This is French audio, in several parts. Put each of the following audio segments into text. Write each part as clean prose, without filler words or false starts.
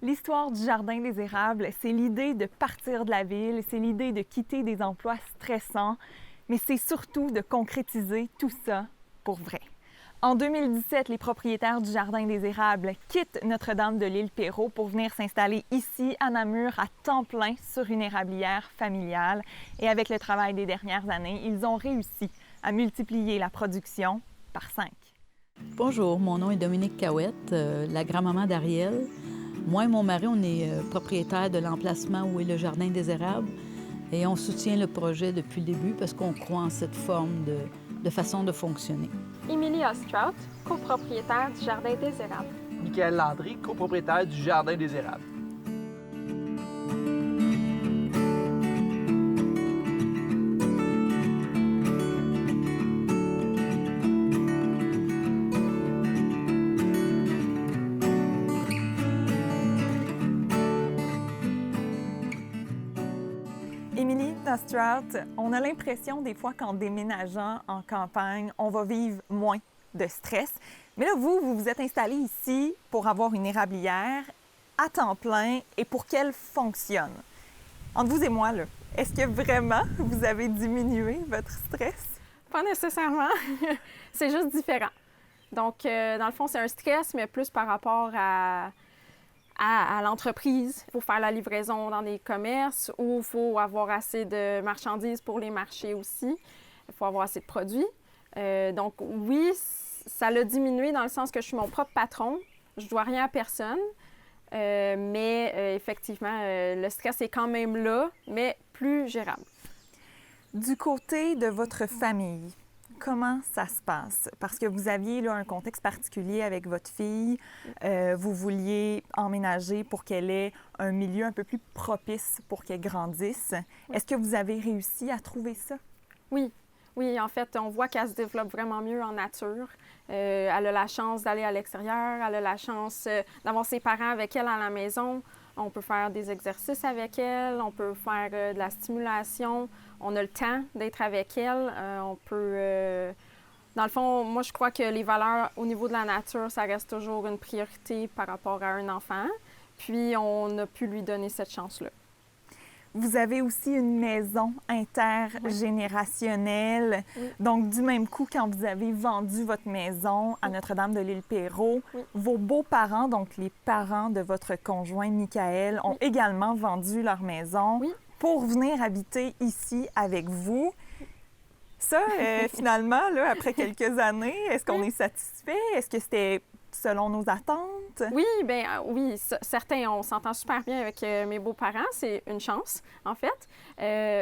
L'histoire du Jardin des Érables, c'est l'idée de partir de la ville, c'est l'idée de quitter des emplois stressants, mais c'est surtout de concrétiser tout ça pour vrai. En 2017, les propriétaires du Jardin des Érables quittent Notre-Dame-de-l'Île-Perrot pour venir s'installer ici, à Namur, à temps plein sur une érablière familiale. Et avec le travail des dernières années, ils ont réussi à multiplier la production par 5. Bonjour, mon nom est Dominique Cahouette, la grand-maman d'Ariel. Moi et mon mari, on est propriétaires de l'emplacement où est le Jardin des Érables et on soutient le projet depuis le début parce qu'on croit en cette forme de façon de fonctionner. Émilie Ostrout, copropriétaire du Jardin des Érables. Michael Landry, copropriétaire du Jardin des Érables. Émilie Ostrout, on a l'impression des fois qu'en déménageant en campagne, on va vivre moins de stress. Mais là, vous vous êtes installé ici pour avoir une érablière à temps plein et pour qu'elle fonctionne. Entre vous et moi, là, est-ce que vraiment vous avez diminué votre stress? Pas nécessairement. C'est juste différent. Donc, dans le fond, c'est un stress, mais plus par rapport à l'entreprise. Il faut faire la livraison dans des commerces ou il faut avoir assez de marchandises pour les marchés aussi. Il faut avoir assez de produits. Donc, oui, ça l'a diminué dans le sens que je suis mon propre patron. Je ne dois rien à personne. Mais effectivement, le stress est quand même là, mais plus gérable. Du côté de votre famille, comment ça se passe? Parce que vous aviez là, un contexte particulier avec votre fille. Vous vouliez emménager pour qu'elle ait un milieu un peu plus propice pour qu'elle grandisse. Oui. Est-ce que vous avez réussi à trouver ça? Oui. Oui, en fait, on voit qu'elle se développe vraiment mieux en nature. Elle a la chance d'aller à l'extérieur, elle a la chance d'avoir ses parents avec elle à la maison. On peut faire des exercices avec elle, on peut faire de la stimulation. On a le temps d'être avec elle. On peut... Dans le fond, moi, je crois que les valeurs au niveau de la nature, ça reste toujours une priorité par rapport à un enfant. Puis, on a pu lui donner cette chance-là. Vous avez aussi une maison intergénérationnelle. Oui. Donc, du même coup, quand vous avez vendu votre maison à Notre-Dame-de-l'Île-Perrot, vos beaux-parents, donc les parents de votre conjoint Michael, ont également vendu leur maison pour venir habiter ici avec vous. Ça, finalement, là, après quelques années, est-ce qu'on est satisfait? Est-ce que c'était selon nos attentes? Oui, bien oui, certains, on s'entend super bien avec mes beaux-parents, c'est une chance, en fait.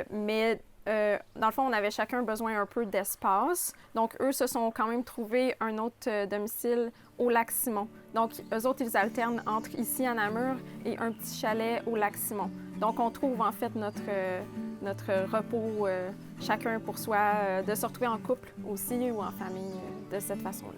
Mais dans le fond, on avait chacun besoin un peu d'espace. Donc, eux se sont quand même trouvés un autre domicile au Lac-Simon. Donc, eux autres, ils alternent entre ici à Namur et un petit chalet au Lac-Simon. Donc, on trouve en fait notre repos chacun pour soi, de se retrouver en couple aussi ou en famille de cette façon-là.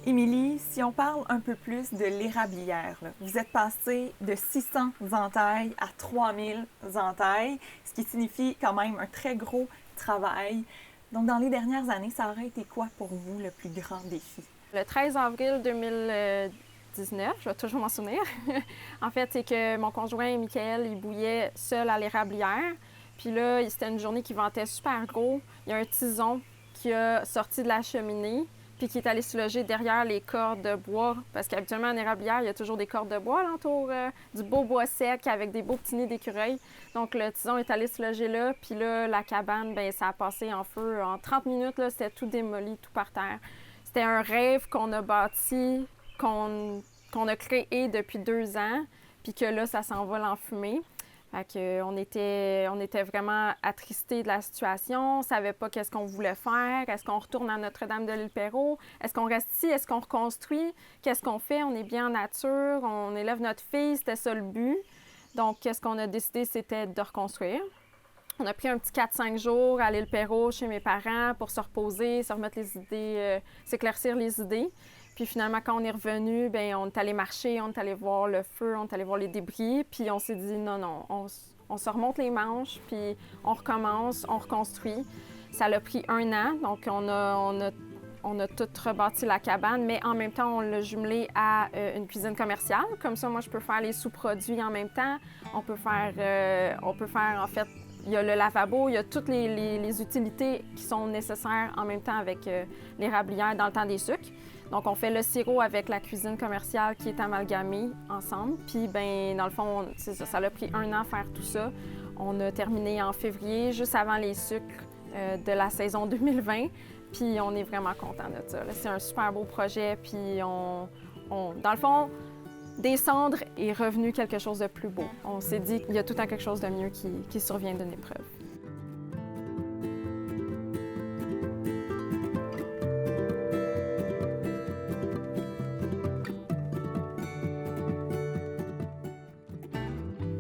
Émilie, si on parle un peu plus de l'érablière, là, vous êtes passée de 600 entailles à 3000 entailles, ce qui signifie quand même un très gros travail. Donc, dans les dernières années, ça aurait été quoi pour vous le plus grand défi? Le 13 avril 2019, je vais toujours m'en souvenir, en fait, c'est que mon conjoint, Michael, il bouillait seul à l'érablière. Puis là, c'était une journée qui ventait super gros. Il y a un tison qui a sorti de la cheminée puis qui est allé se loger derrière les cordes de bois. Parce qu'habituellement, en érablière, il y a toujours des cordes de bois alentour du beau bois sec avec des beaux petits nids d'écureuils. Donc, le tison est allé se loger là. Puis là, la cabane, bien, ça a passé en feu. En 30 minutes, là, c'était tout démoli, tout par terre. C'était un rêve qu'on a bâti, qu'on a créé depuis 2 ans, puis que là, ça s'envole en fumée. Fait qu'on était vraiment attristés de la situation, on ne savait pas qu'est-ce qu'on voulait faire. Est-ce qu'on retourne à Notre-Dame-de-l'Île-Perrot? Est-ce qu'on reste ici? Est-ce qu'on reconstruit? Qu'est-ce qu'on fait? On est bien en nature, on élève notre fille, c'était ça le but. Donc, qu'est-ce qu'on a décidé? C'était de reconstruire. On a pris un petit 4-5 jours à l'Île-Perrot chez mes parents pour se reposer, se remettre les idées, s'éclaircir les idées. Puis finalement, quand on est revenu, bien, on est allé marcher, on est allé voir le feu, on est allé voir les débris. Puis on s'est dit non, on se remonte les manches, puis on recommence, on reconstruit. Ça l'a pris 1 an, donc on a tout rebâti la cabane, mais en même temps, on l'a jumelé à une cuisine commerciale. Comme ça, moi, je peux faire les sous-produits en même temps. On peut faire en fait, il y a le lavabo, il y a toutes les utilités qui sont nécessaires en même temps avec l'érablière dans le temps des sucres. Donc, on fait le sirop avec la cuisine commerciale qui est amalgamée ensemble. Puis, bien, dans le fond, c'est ça, ça a pris 1 an faire tout ça. On a terminé en février, juste avant les sucres de la saison 2020. Puis on est vraiment content de ça. C'est un super beau projet. Puis dans le fond, des cendres est revenu quelque chose de plus beau. On s'est dit qu'il y a tout le temps quelque chose de mieux qui survient d'une épreuve.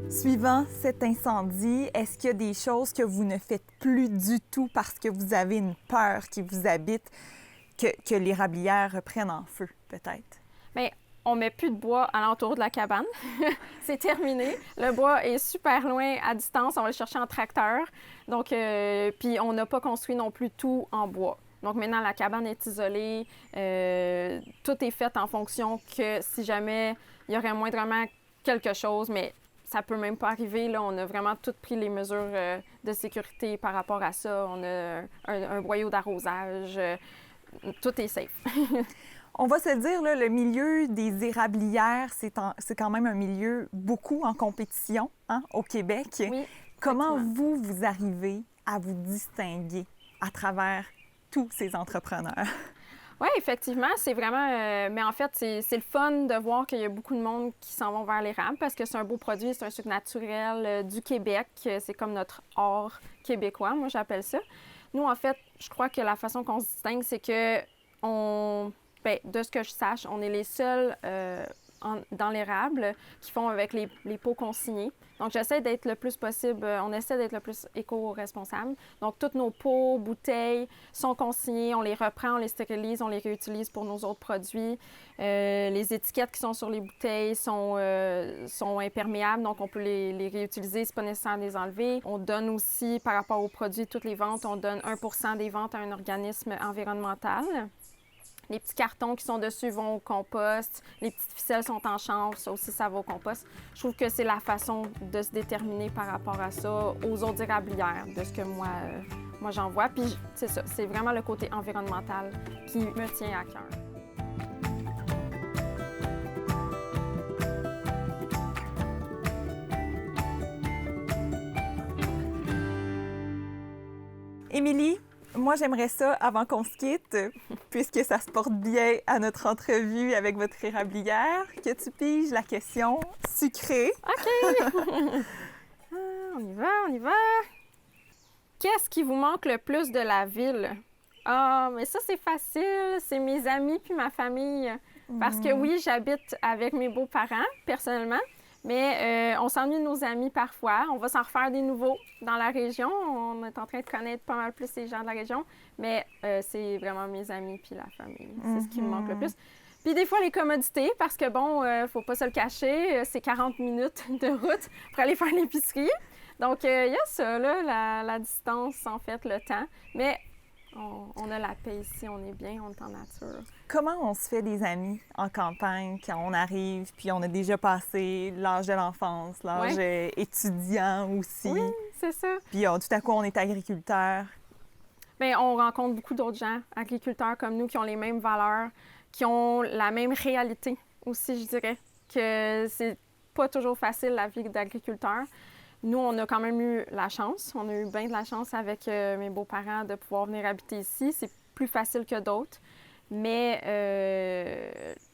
Suivant cet incendie, est-ce qu'il y a des choses que vous ne faites plus du tout parce que vous avez une peur qui vous habite, que l'érablière reprenne en feu, peut-être? Bien, on ne met plus de bois alentour de la cabane. C'est terminé. Le bois est super loin à distance. On va le chercher en tracteur. Donc, puis on n'a pas construit non plus tout en bois. Donc maintenant, la cabane est isolée. Tout est fait en fonction que si jamais il y aurait moindrement quelque chose, mais ça peut même pas arriver. Là, on a vraiment toutes pris les mesures de sécurité par rapport à ça. On a un boyau d'arrosage. Tout est safe. On va se dire, là, le milieu des érablières, c'est quand même un milieu beaucoup en compétition, hein, au Québec. Oui, comment vous arrivez à vous distinguer à travers tous ces entrepreneurs? Oui, effectivement, c'est vraiment... mais en fait, c'est le fun de voir qu'il y a beaucoup de monde qui s'en vont vers l'érable parce que c'est un beau produit, c'est un sucre naturel du Québec. C'est comme notre or québécois, moi j'appelle ça. Nous, en fait, je crois que la façon qu'on se distingue, c'est que de ce que je sache, on est les seuls dans l'érable qui font avec les pots consignés. Donc, j'essaie d'être le plus possible, on essaie d'être le plus éco-responsable. Donc, tous nos pots, bouteilles sont consignés, on les reprend, on les stérilise, on les réutilise pour nos autres produits. Les étiquettes qui sont sur les bouteilles sont imperméables, donc on peut les réutiliser, c'est pas nécessaire de les enlever. On donne aussi, par rapport aux produits, toutes les ventes, on donne 1 % des ventes à un organisme environnemental. Les petits cartons qui sont dessus vont au compost. Les petites ficelles sont en chanvre. Ça aussi, ça va au compost. Je trouve que c'est la façon de se déterminer par rapport à ça aux autres érablières, de ce que moi j'en vois. Puis c'est ça, c'est vraiment le côté environnemental qui me tient à cœur. Émilie, moi, j'aimerais ça, avant qu'on se quitte, puisque ça se porte bien à notre entrevue avec votre érablière, que tu piges la question sucrée. OK! On y va! Qu'est-ce qui vous manque le plus de la ville? Ah, mais ça, c'est facile. C'est mes amis puis ma famille. Parce que oui, j'habite avec mes beaux-parents, personnellement. Mais on s'ennuie de nos amis parfois. On va s'en refaire des nouveaux dans la région. On est en train de connaître pas mal plus les gens de la région. Mais c'est vraiment mes amis puis la famille. C'est ce qui me manque le plus. Puis des fois, les commodités, parce que bon, faut pas se le cacher, c'est 40 minutes de route pour aller faire l'épicerie. Donc, il y a ça, là, la distance, en fait, le temps. Mais on a la paix ici, on est bien, on est en nature. Comment on se fait des amis en campagne quand on arrive, puis on a déjà passé l'âge de l'enfance, l'âge étudiant aussi? Oui, c'est ça. Puis tout à coup, on est agriculteur. Bien, on rencontre beaucoup d'autres gens, agriculteurs comme nous, qui ont les mêmes valeurs, qui ont la même réalité aussi, je dirais, que c'est pas toujours facile la vie d'agriculteur. Nous, on a quand même eu la chance, on a eu bien de la chance avec mes beaux-parents de pouvoir venir habiter ici. C'est plus facile que d'autres, mais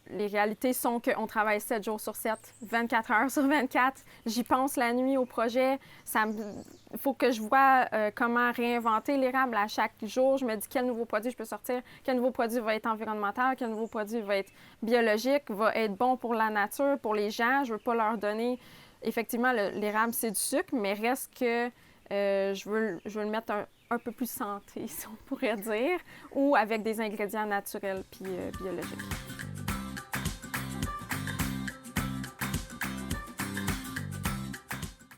les réalités sont qu'on travaille 7 jours sur 7, 24 heures sur 24. J'y pense la nuit au projet. Il faut que je vois comment réinventer l'érable à chaque jour. Je me dis quel nouveau produit je peux sortir, quel nouveau produit va être environnemental, quel nouveau produit va être biologique, va être bon pour la nature, pour les gens. Je ne veux pas leur donner... Effectivement, l'érable, c'est du sucre, mais reste que je veux le mettre un peu plus santé, si on pourrait dire, ou avec des ingrédients naturels puis biologiques.